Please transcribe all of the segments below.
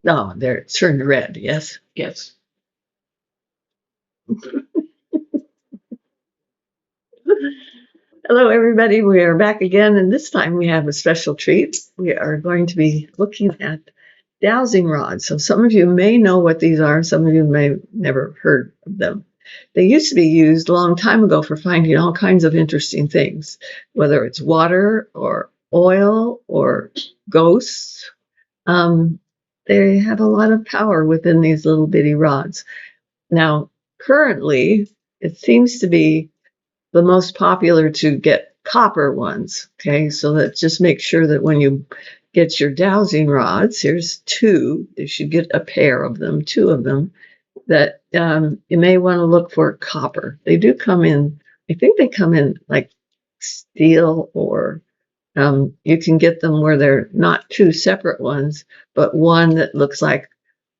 No, they're turned red. Yes. Yes. Hello, everybody. We are back again, and this time we have a special treat. We are going to be looking at dowsing rods. So some of you may know what these are. Some of you may have never heard of them. They used to be used a long time ago for finding all kinds of interesting things, whether it's water or oil or ghosts. Um, they have a lot of power within these little bitty rods. Now, currently, it seems to be the most popular to get copper ones. Okay, so that just make sure that when you get your dowsing rods, here's two. You should get a pair of them, two of them. That you may want to look for copper. They do come in. I think they come in like steel, or you can get them where they're not two separate ones, but one that looks like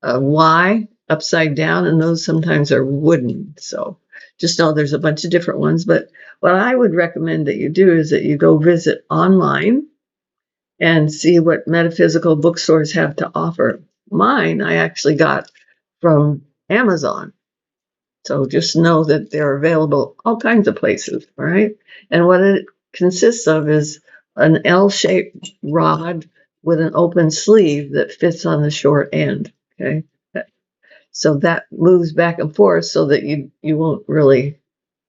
a Y upside down, and those sometimes are wooden. So just know there's a bunch of different ones. But what I would recommend that you do is that you go visit online and see what metaphysical bookstores have to offer. Mine, I actually got from Amazon. So just know that they're available all kinds of places, all right? And what it consists of is an L-shaped rod with an open sleeve that fits on the short end, okay? So that moves back and forth so that you won't really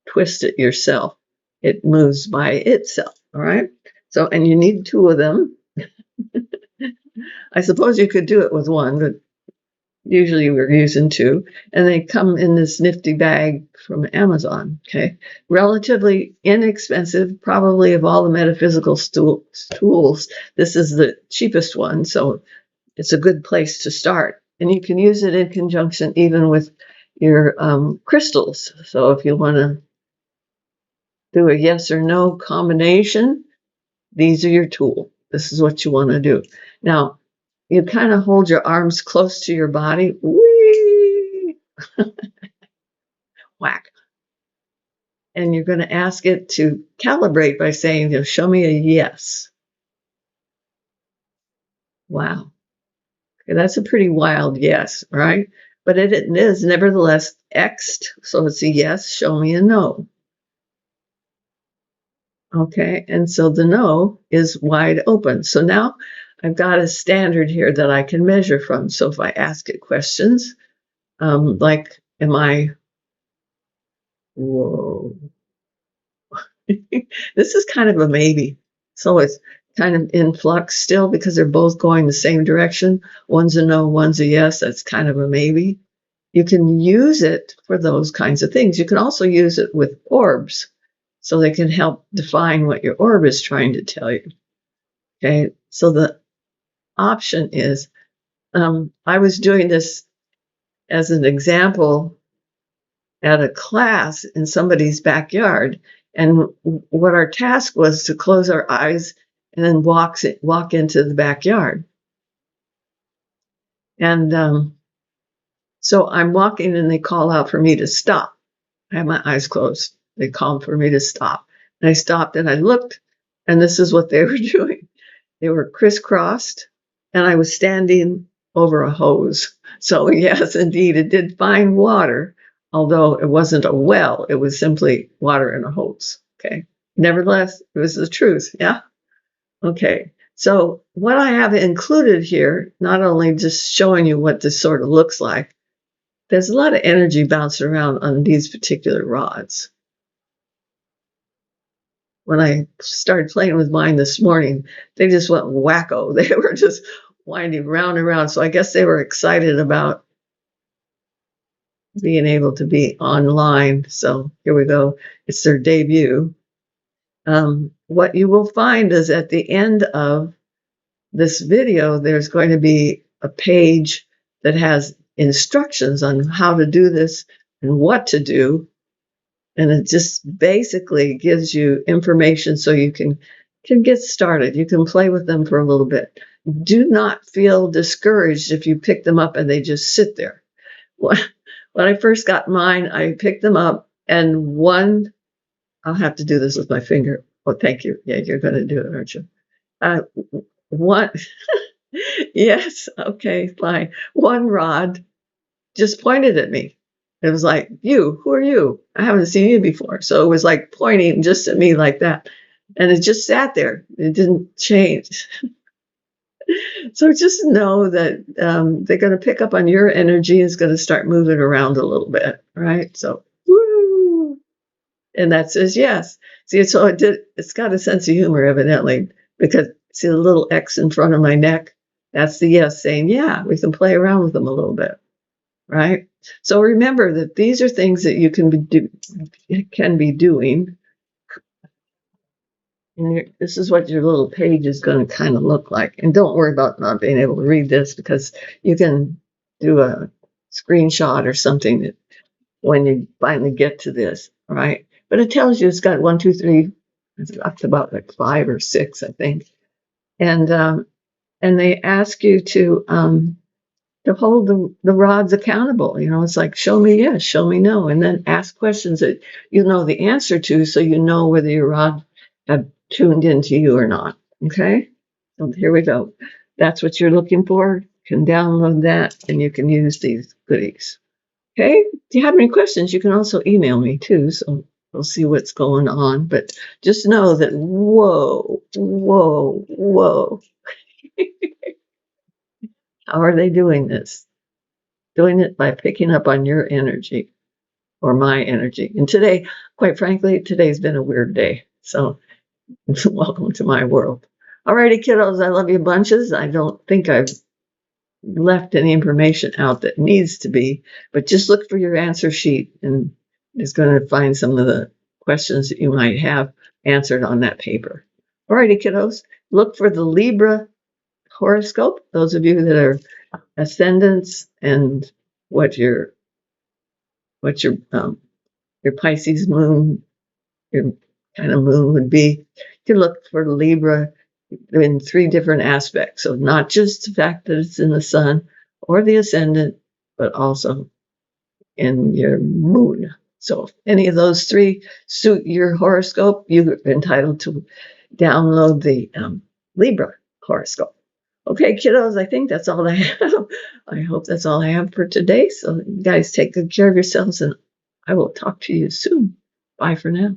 twist it yourself. It moves by itself, all right? So, and you need two of them. I suppose you could do it with one, but usually we're using two. And they come in this nifty bag from Amazon, okay? Relatively inexpensive, probably of all the metaphysical tools, this is the cheapest one, so it's a good place to start. And you can use it in conjunction even with your crystals. So if you want to do a yes or no combination, these are your tool. This is what you want to do. Now, you kind of hold your arms close to your body. Whee! Whack. And you're going to ask it to calibrate by saying, show me a yes. Wow. Okay, that's a pretty wild yes, right? But it is nevertheless X'd. So it's a yes, show me a no. Okay, and so the no is wide open. So now I've got a standard here that I can measure from. So if I ask it questions, like, am I, whoa, this is kind of a maybe. So it's kind of in flux still because they're both going the same direction. One's a no, one's a yes. That's kind of a maybe. You can use it for those kinds of things. You can also use it with orbs, so they can help define what your orb is trying to tell you. Okay, so the option is, I was doing this as an example at a class in somebody's backyard, and what our task was to close our eyes and then walk into the backyard. And so I'm walking, and they call out for me to stop. I have my eyes closed. They called for me to stop. And I stopped and I looked, and this is what they were doing. They were crisscrossed, and I was standing over a hose. So, yes, indeed, it did find water, although it wasn't a well. It was simply water in a hose. Okay. Nevertheless, it was the truth. Yeah. Okay. So, what I have included here, not only just showing you what this sort of looks like, there's a lot of energy bouncing around on these particular rods. When I started playing with mine this morning, they just went wacko. They were just winding round and round. So I guess they were excited about being able to be online. So here we go. It's their debut. What you will find is at the end of this video, there's going to be a page that has instructions on how to do this and what to do. And it just basically gives you information so you can get started. You can play with them for a little bit. Do not feel discouraged if you pick them up and they just sit there. When I first got mine, I picked them up, and one, I'll have to do this with my finger. Oh, thank you. Yeah, you're going to do it, aren't you? One, Yes. Okay, fine. One rod just pointed at me. It was like, you, who are you? I haven't seen you before. So it was like pointing just at me like that. And it just sat there. It didn't change. So just know that they're going to pick up on your energy. It's going to start moving around a little bit, right? So, woo! And that says yes. See, so it did. It's got a sense of humor, evidently, because see the little X in front of my neck. That's the yes saying, yeah, we can play around with them a little bit, right? So remember that these are things that you can be doing. And this is what your little page is going to kind of look like. And don't worry about not being able to read this because you can do a screenshot or something when you finally get to this, all right? But it tells you it's got one, two, three, it's up to about like 5 or 6, I think. And they ask you to hold the rods accountable. You know, it's like, show me yes, show me no, and then ask questions that you know the answer to so you know whether your rod have tuned into you or not. Okay? So here we go. That's what you're looking for. You can download that and you can use these goodies. Okay? If you have any questions, you can also email me too. So we'll see what's going on. But just know that whoa, whoa, whoa. How are they doing this? Doing it by picking up on your energy or my energy. And today, quite frankly, today's been a weird day. So welcome to my world. Alrighty, kiddos, I love you bunches. I don't think I've left any information out that needs to be, but just look for your answer sheet and it's going to find some of the questions that you might have answered on that paper. Alrighty, kiddos, look for the Libra horoscope. Those of you that are ascendants and what your what your Pisces moon, your kind of moon would be. You can look for Libra in 3 different aspects. So not just the fact that it's in the sun or the ascendant, but also in your moon. So if any of those 3 suit your horoscope, you're entitled to download the Libra horoscope. Okay, kiddos, I think that's all I have. I hope that's all I have for today. So you guys take good care of yourselves and I will talk to you soon. Bye for now.